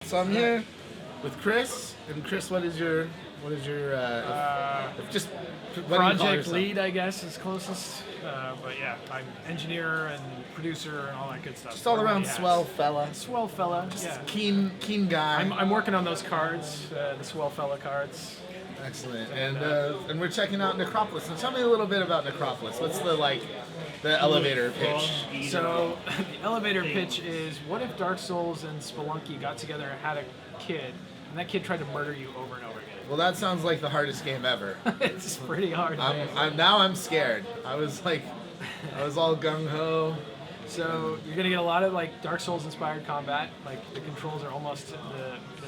So I'm here with Chris, and Chris, what is your just what do you call Project yourself? lead, I guess, is closest. But yeah, I'm engineer and producer and all that good stuff. Just all around Yes. swell fella, Swell fella. Yeah. keen guy. I'm working on those cards, the swell fella cards. Excellent, and we're checking out Necropolis. Now tell me a little bit about Necropolis. What's the elevator pitch? So the elevator pitch is: what if Dark Souls and Spelunky got together and had a kid, and that kid tried to murder you over and over again? Well, that sounds like the hardest game ever. It's pretty hard. I'm scared. I was all gung ho. So you're gonna get a lot of like Dark Souls inspired combat. Like the controls are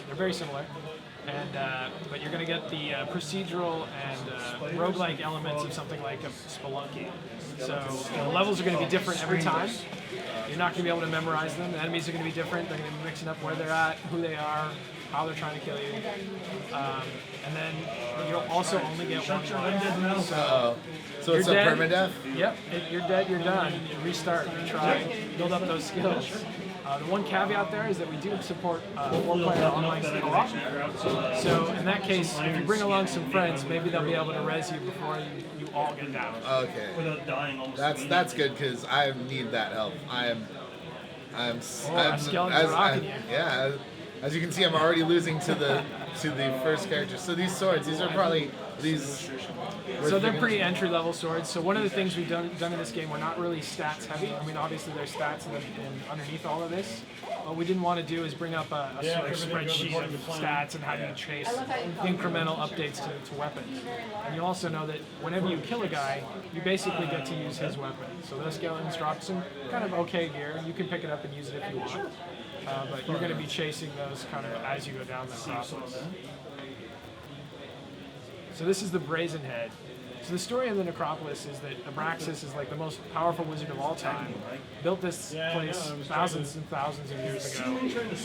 they're very similar, and but you're gonna get the procedural and roguelike elements of something like a Spelunky. So the levels are gonna be different every time. You're not gonna be able to memorize them. The enemies are gonna be different. They're gonna be mixing up where they're at, who they are, how they're trying to kill you. And then you'll also only get one life. So it's a dead. permadeath? Yep, you're dead, you're done. Restart, retry, build up those skills. The one caveat there is that we do support 4-player online co-op. So in that case, if you bring along some friends, maybe they'll be able to res you before you all get down. Okay. That's good because I need that help. I'm skeletons are rocking you. Yeah. As you can see, I'm already losing to the first character. So these swords, these are probably these. So they're pretty entry-level swords. So one of the things we've done in this game, we're not really stats heavy. I mean, obviously there's stats underneath all of this. What we didn't want to do is bring up a sort of spreadsheet of stats and how you chase incremental updates to weapons. And you also know that whenever you kill a guy, you basically get to use his weapon. So those skeletons drop some kind of okay gear. You can pick it up and use it if you want. But you're going to be chasing those kind of as you go down the process. So this is the Brazen Head. So the story of the Necropolis is that Abraxas is like the most powerful wizard of all time. Built this place thousands and thousands of years ago.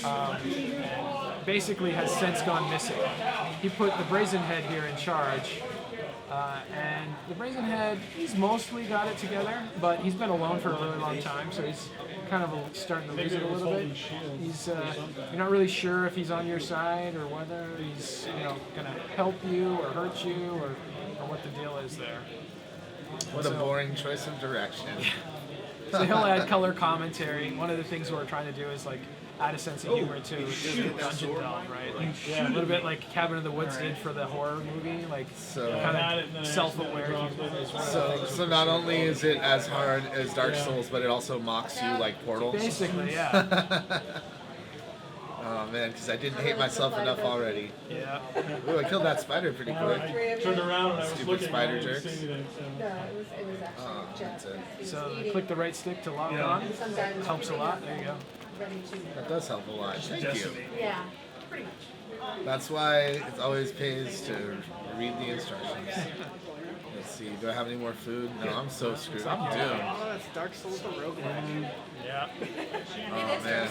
And basically has since gone missing. He put the Brazen Head here in charge. And the Brazen Head, he's mostly got it together, but he's been alone for a really long time, so he's kind of starting to lose it a little bit. He's you're not really sure if he's on your side or whether he's going to help you or hurt you or what the deal is there. What a boring choice of direction. So he'll add color commentary. One of the things we're trying to do is like add a sense of humor to dungeon delve, right? Like a little bit like Cabin in the Woods did for the horror movie, like kind of self-aware humor. So not only is it as hard as Dark Souls, but it also mocks you like Portal. Basically, yeah. Oh man, because I didn't hate myself enough already. Yeah. Ooh, I killed that spider pretty quick. Turned around and I was Stupid looking spider at it, I jerks. didn't see anything, so. No, it was actually just. So click the right stick to lock on. Helps a lot. There you go. That does help a lot. Thank you. Yeah, pretty much. That's why it always pays to read the instructions. Let's see, do I have any more food? No, I'm so screwed. I'm doomed. Oh, that's Dark Souls the roguelike. Yeah. Oh man.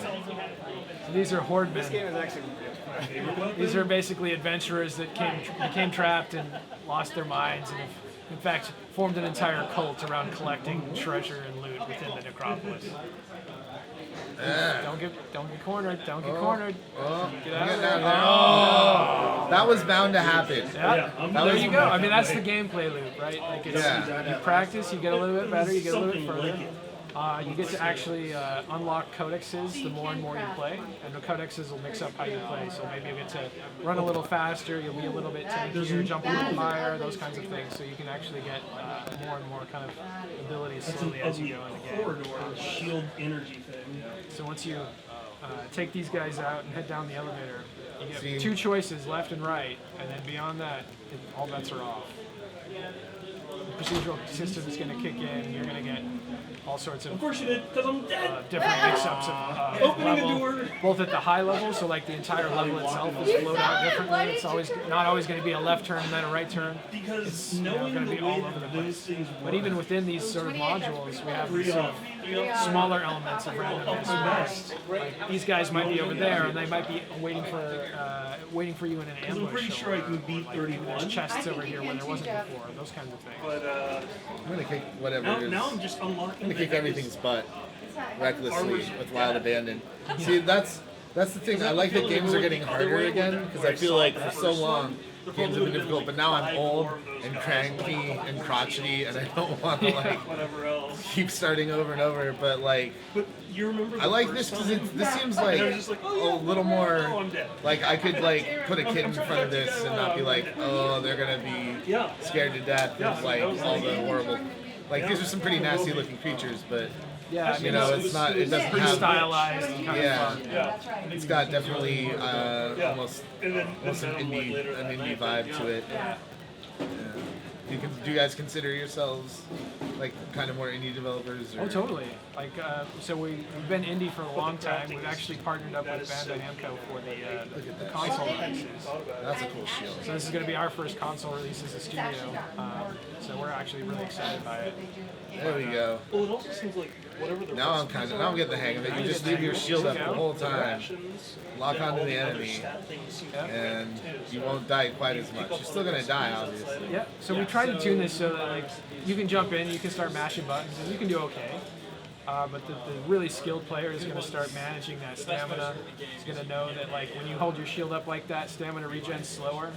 So these are horde men. This game is actually. These are basically adventurers that became trapped and lost their minds, and have, in fact, formed an entire cult around collecting treasure and loot within the Necropolis. Don't get cornered. Don't get cornered. Get out of there. Oh, that was bound to happen. Yeah. There you go. I mean, that's the gameplay loop, right? Like it's, you practice, you get a little bit better, you get a little bit further. You get to actually unlock codexes the more and more you play, and the codexes will mix up how you play. So maybe you get to run a little faster, you'll be a little bit tankier, jump a little higher, those kinds of things. So you can actually get more and more kind of abilities slowly as you go in the game. Corridor shield energy thing. So once you take these guys out and head down the elevator, you get two choices, left and right, and then beyond that, all bets are off. The procedural system is going to kick in, you're going to get all sorts Of course you did, because I'm dead. different mix-ups of Opening level, a door. both at the high level, so like the entire level itself is flowed out differently. It's always not always going to be a left turn and then a right turn. It's going to be all over the place. But even within these sort of modules, we have these sort of smaller elements of randomness. Like these guys might be over there, and they might be waiting for you in an ambush. I'm pretty sure I can beat 31. There's chests over here where there wasn't before. Those kinds of things. But I'm gonna kick whatever it is. now I'm just unlocking. I'm gonna kick everything's butt recklessly with wild abandon. See, that's That's the thing. I like that games are getting harder again because I feel like for so long games have been difficult, but now I'm old and cranky and crotchety, and I don't want to like Whatever else. keep starting over and over. But like, But you remember? I like this because this seems like I was just like, a little more I'm dead. like I could like put a kid in front of this and not be like, oh, they're gonna be Yeah. scared to death of like all the horrible. Like these are some pretty nasty looking creatures, but Yeah, I mean, you know, it's not. It doesn't pretty have. stylized and kind Yeah. of fun. Yeah. It's got definitely almost And then an indie vibe to it. Yeah. Do you guys consider yourselves like kind of more indie developers? Or? Oh, totally. Like, so we've been indie for a long time. We've actually partnered up with Bandai-namco for the console releases. That's a cool shield. So this is going to be our first console release as a studio. So we're actually really excited by it. There we go. Well, it also seems like whatever the Now I'm getting the hang of it. You just leave your shield up the whole time, lock onto the enemy, and you won't die quite as much. You're still gonna die, obviously. Yeah. So we tried to tune this so that like you can jump in, you can start mashing buttons, and you can do okay. But the really skilled player is going to start managing that stamina. He's going to know that like when you hold your shield up like that, stamina regen's slower.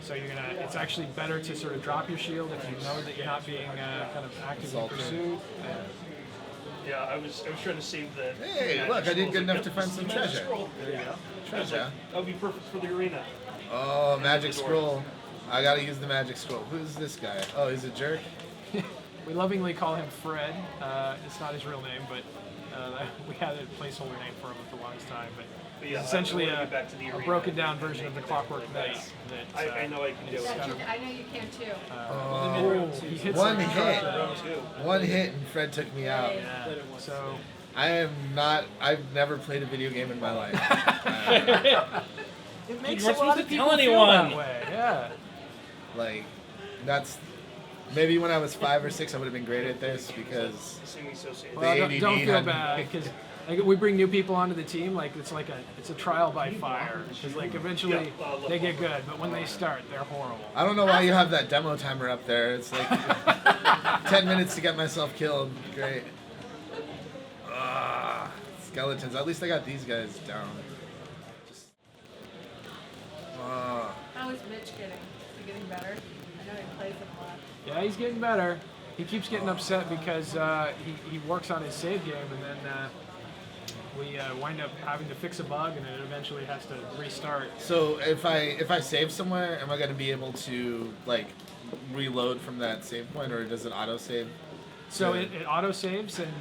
So it's actually better to sort of drop your shield if you know that you're not being kind of actively pursued. Yeah, I was trying to save the. Hey, look, I did good enough to find some treasure. There you go. Treasure. That would be perfect for the arena. Oh, magic scroll. I gotta use the magic scroll. Who's this guy? Oh, he's a jerk. We lovingly call him Fred. It's not his real name, but we had a placeholder name for him for the longest time. But yeah, it's essentially I wanna a get back to the arena. broken down version of the Clockwork Knight. That, I know I can do it. I know you can too. Oh, he hits one like- hit. One hit and Fred took me out. Yeah. So I've never played a video game in my life. it makes You a weren't lot supposed of to people tell feel anyone. that way. Yeah. Like, that's maybe when I was 5 or 6, I would have been great at this because Well, the don't ADD feel had- bad because like we bring new people onto the team. Like it's a trial by fire because like eventually they get good, but when they start, they're horrible. I don't know why you have that demo timer up there. It's like 10 minutes to get myself killed. Great. Skeletons. At least I got these guys down. How is Mitch getting? Is he getting better? I know he plays it a lot. Yeah, he's getting better. He keeps getting upset because he works on his save game and then we wind up having to fix a bug and it eventually has to restart. So if I save somewhere, am I going to be able to like reload from that save point, or does it auto save? So it auto saves and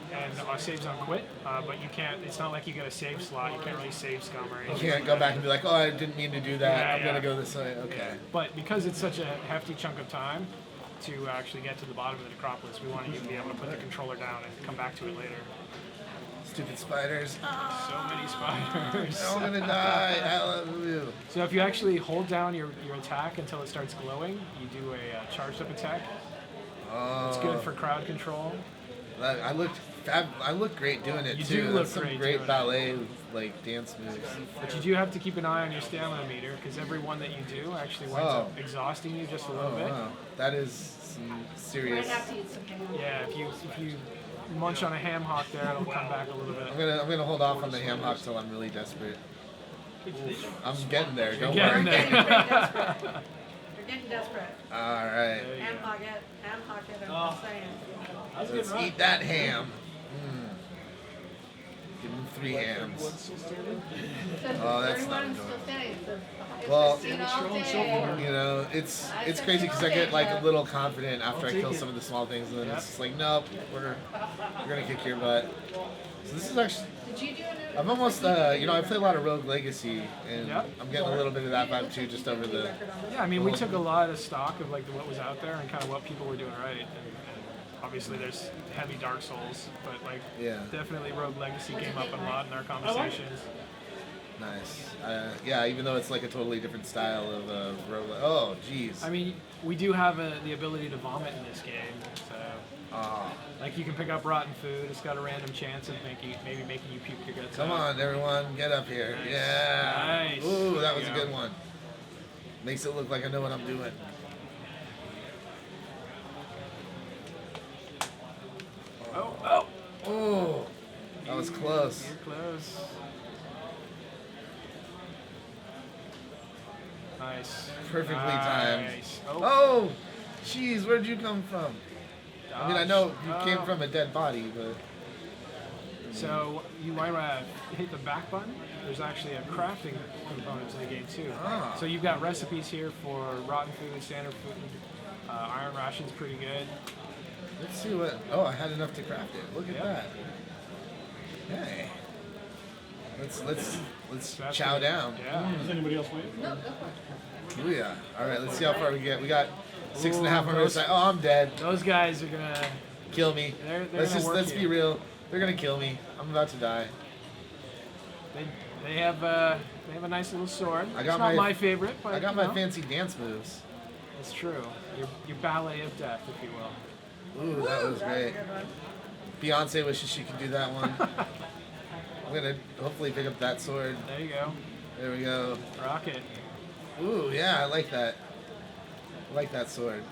saves on quit, but you can't. It's not like you get a save slot. You can't really save scum or You anything. can't go back and be like, oh, I didn't mean to do that. Yeah, I'm going yeah. to go this way. Okay. But because it's such a hefty chunk of time to actually get to the bottom of the Necropolis, we wanted you to be able to put the controller down and come back to it later. Stupid spiders. So many spiders. I'm going to die. I love you. So if you actually hold down your attack until it starts glowing, you do a charged up attack. It's good for crowd control. I look great doing it You too. do look That's some great great doing it. ballet like dance moves. But you do have to keep an eye on your stamina meter because every one that you do actually winds up exhausting you just a little bit. Wow. That is some You might serious. have to eat some ham. Yeah, if you munch on a ham hock there, it'll come back a little bit. I'm gonna hold off on the ham hock till I'm really desperate. I'm getting there. Don't getting worry. You're getting desperate. You're getting desperate. All right. Ham hock it. Ham hock it. I'm just saying. Let's eat that ham. Give him 3 hams. Oh, that's 31 not and good. still standing. It's Well, casino all day. You know, it's crazy because I get like a little confident after I kill some of the small things, and then it's just like, nope, we're gonna kick your butt. So this is actually. Did you do a I'm almost, I play a lot of Rogue Legacy, and Yep. I'm getting a little bit of that vibe too, just over the. Yeah, I mean, we took a lot of stock of like what was out there and kind of what people were doing right. And obviously, there's heavy Dark Souls, but like Yeah. definitely Rogue Legacy came up a lot in our conversations. Nice. Yeah, even though it's like a totally different style of Rogue. Oh, jeez. I mean, we do have the ability to vomit in this game, so like you can pick up rotten food. It's got a random chance of maybe making you puke your guts Come out. on, everyone, get up here. Nice. Yeah. Nice. Ooh, that There was you a go. good one. Makes it look like I know what I'm doing. Oh, Oh, that was close. you're close. Nice. Perfectly timed. Nice. Oh, jeez, where'd you come from? I mean, I know you came Oh. from a dead body, but So you might want to hit the back button. There's actually a crafting component to the game too. Ah. So you've got recipes here for rotten food, standard food. Iron ration's pretty good. let's see what. Oh, I had enough to craft it. Look at Yep. that. Hey, let's That's chow good. down. Yeah. Does anybody else wait? No, go for it. Ooh, yeah. All right, let's see how far we get. We got 6.5 more Ooh, minutes. Oh, I'm dead. Those guys are gonna. Kill me. They're Let's gonna be work real. They're gonna kill me. I'm about to die. They have a nice little sword. I It's got not my- my favorite, but I got you my know, fancy dance moves. It's true. Your ballet of death, if you will. Ooh, that was That was a great. good one. Beyonce wishes she could do that one. I'm gonna hopefully pick up that sword. There you go. There we go. Rocket. Ooh, yeah, I like that. I like that sword.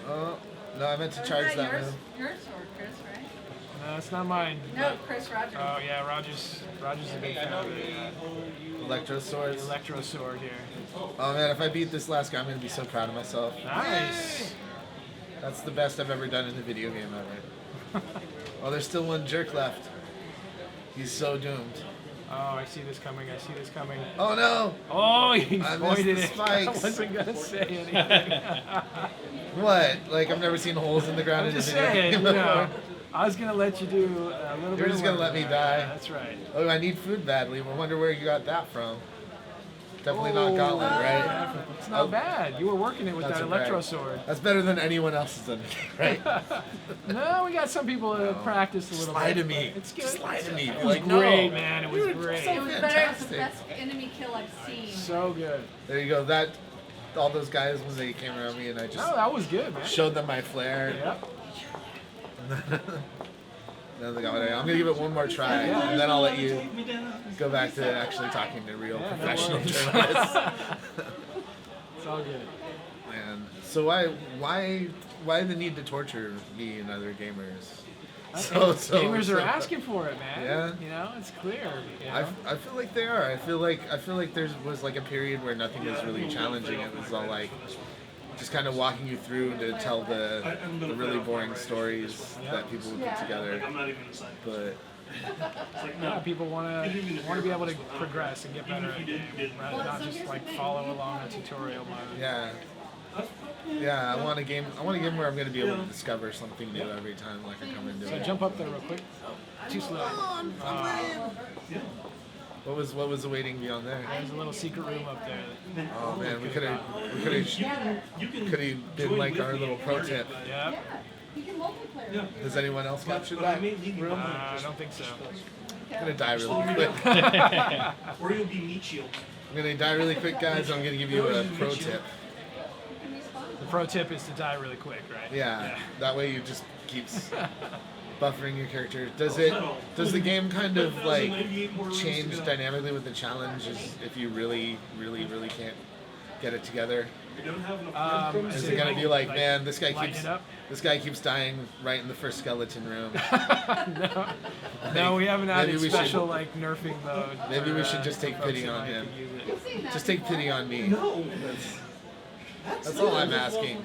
Oh, no, I meant to charge Isn't that yours, move. your sword, Chris, right? No, it's not mine. No, Chris Rogers. Oh yeah, Roger's a big fan of the Electro swords. electro sword here. Oh man, if I beat this last guy, I'm gonna be so proud of myself. Nice. That's the best I've ever done in a video game ever. Oh, there's still one jerk left. He's so doomed. Oh, I see this coming. I see this coming. Oh no! Oh, he I missed pointed the it. spikes. I wasn't gonna say anything. What? Like I've never seen holes in the ground I'm in a just video saying. game You before. know, I was gonna let you do a little bit. You're just of gonna work let me there. die? Yeah, that's right. Oh, I need food badly. I wonder where you got that from. Definitely Oh, not Gauntlet, right? It's not bad. You were working it with That's that a electro brag. sword. That's better than anyone else has done, right? No, we got some people that practiced a little Lie bit. to me. It's good. Just lie to me. It Be was like, no. great, man. It was Dude, great. so It was better. It was fantastic. the best enemy kill I've seen. So good. There you go. That all those guys when they came around me and I just No, that was good, man. showed them my flair. Yep. Then they got what I'm gonna give it one more try, and then I'll let you go back to actually talking to real Yeah, no professional worries. journalists. It's all good. Man, so why the need to torture me and other gamers? Gamers are asking for it, man. Yeah. You know, it's clear. You know? I feel like they are. I feel like there was like a period where nothing was really challenging. It was all like just kind of walking you through to tell the really boring stories that people would put together. I'm not even assigned. But Yeah, people want to be able to progress and get better at the game, rather than not just like follow along a tutorial mode. yeah, I want a game where I'm gonna be able to discover something new every time, like I come into So it. jump up there real quick. Too slow. What was awaiting beyond there? There's a little secret room up there. Oh man, we could have been like our little pro tip. Yep. You can multiplayer. Does anyone else capture that room? I don't think so. I'm gonna die really quick. Or you'll be meat shield. I'm gonna die really quick, guys. I'm gonna give you a pro tip. The pro tip is to die really quick, right? Yeah, that way you just keeps buffering your character. Does the game kind of like change dynamically with the challenge if you really can't get it together? Is it gonna be like, man, this guy keeps dying right in the first skeleton room? No, we haven't had Maybe a we special should- like nerfing mode. Maybe we for, should just take folks pity that on like him. to use it. Just take pity on me. That's all I'm asking.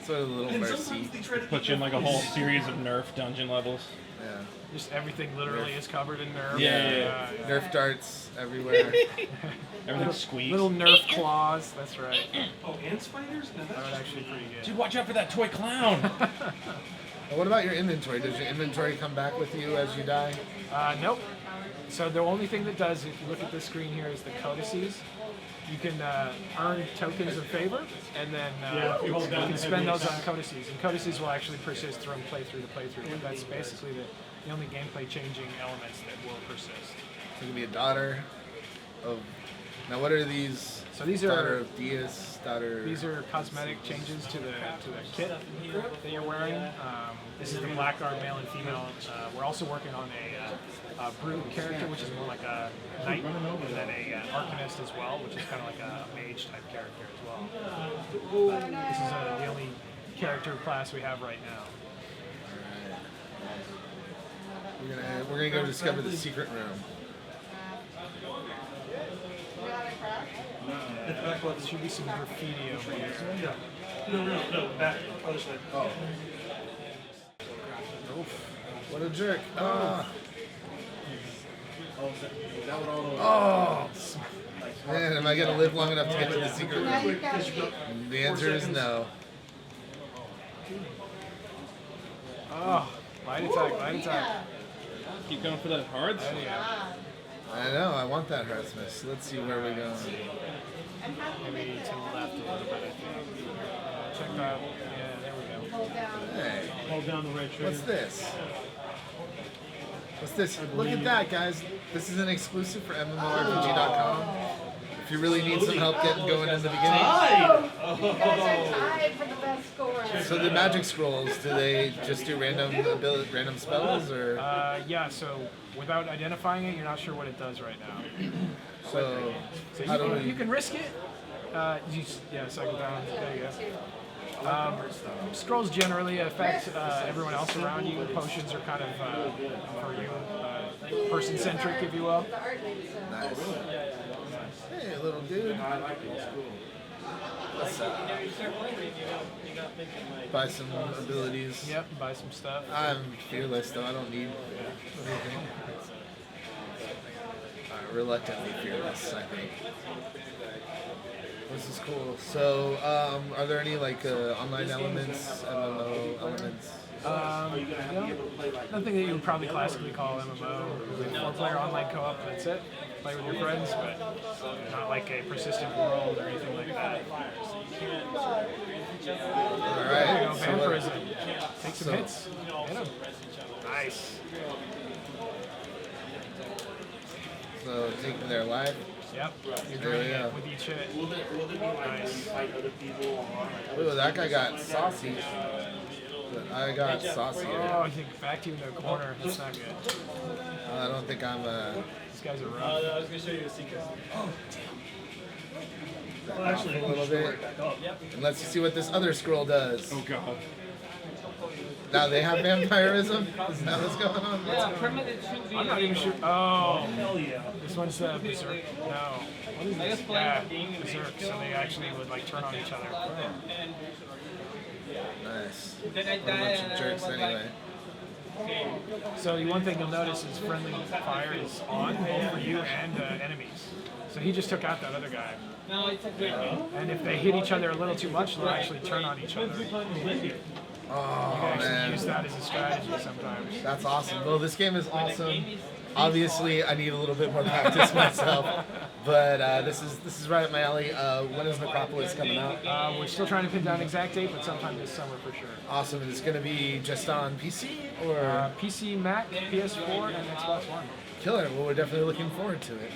Sort of a little mercy. Put you in like a whole series of Nerf dungeon levels. Yeah. Just everything literally is covered in nerf. Yeah. Nerf darts everywhere. Everything squeaks. Little nerf claws. That's right. Oh, and spiders? No, That that's was actually pretty good. Dude, watch out for that toy clown. Well, what about your inventory? Does your inventory come back with you as you die? Nope. So the only thing that does, if you look at this screen here, is the codices. You can earn tokens of favor, and then you can spend those on codices. And codices will actually persist from playthrough to playthrough. But that's basically the only gameplay changing elements that will persist. You can be a daughter of. Now, what are these? So these daughter are of Diaz, daughter. these are cosmetic changes to the kit that you're wearing. This is the black arm male and female. We're also working on a brute character, which is more like a knight, and then a arcanist as well, which is kind of like a mage type character as well. But this is the only character class we have right now. We're gonna go discover the secret room. At the back left. There should be some graffiti over here. Yeah. No, back. Other side. Oh. What a jerk. Oh. Oh. Man, am I going to live long enough to get to the secret Now room? you got it. The answer is no. Oh, light attack, light attack. Yeah. Keep going for the hearts. There you go. I know, I want that Heartsmith. Let's see where we go. And how do you Maybe make to the that? left a little bit, I think. Check that. Yeah, there we go. Hold down. Hey, Hold down the right trigger. what's this? What's this? Look at that, guys. This is an exclusive for MMORPG.com. If you really need some help getting going in the beginning. You guys are tied for the best score. So the magic scrolls, do they just do random spells, or Yeah, so without identifying it, you're not sure what it does right now. so So how do you we? can risk it. Yeah, cycle down. There you go. Scrolls generally affect everyone else around you. Potions are kind of for you, person-centric, if you will. Nice. Hey, little dude. What's up? Buy some abilities. Yep, buy some stuff. I'm fearless, though. I don't need anything. Reluctantly fearless, I think. This is cool. So, are there any like online elements, MMO elements? No, nothing that you would probably classically call MMO. Like 4-player online co-op, that's it. Play with your friends, but not like a persistent world or anything like that. All There right. you go, So, what- vampirism. Take some hits. Hit 'em. Nice. so taking their life. Yep. You're There we draining go. it with each hit. Will there be like Nice. fight other people online? Ooh, that guy got saucy. But I got saucy. Oh, you back to you in the corner. That's not good. I don't think I'm These guys are rough. I was gonna show you a secret. Well, actually, a little bit. And let's see what this other scroll does. Oh god. Now they have vampirism? Is that what's going on? I'm not even sure. Oh, hell yeah. this one's Berserk. No. What is this? Yeah, Berserk. So they actually would like turn on each other. Nice. What a bunch of jerks anyway. So the one thing you'll notice is friendly fire is on both for you and enemies. So he just took out that other guy. And if they hit each other a little too much, they'll actually turn on each other. You can Oh actually use man, that as a strategy sometimes. that's awesome. Well, this game is awesome. Obviously, I need a little bit more practice myself, but this is right up my alley. When is Necropolis coming out? We're still trying to pin down exact date, but sometime this summer for sure. Awesome. And it's going to be just on PC or PC, Mac, PS4, and Xbox One. killer. Well, we're definitely looking forward to it.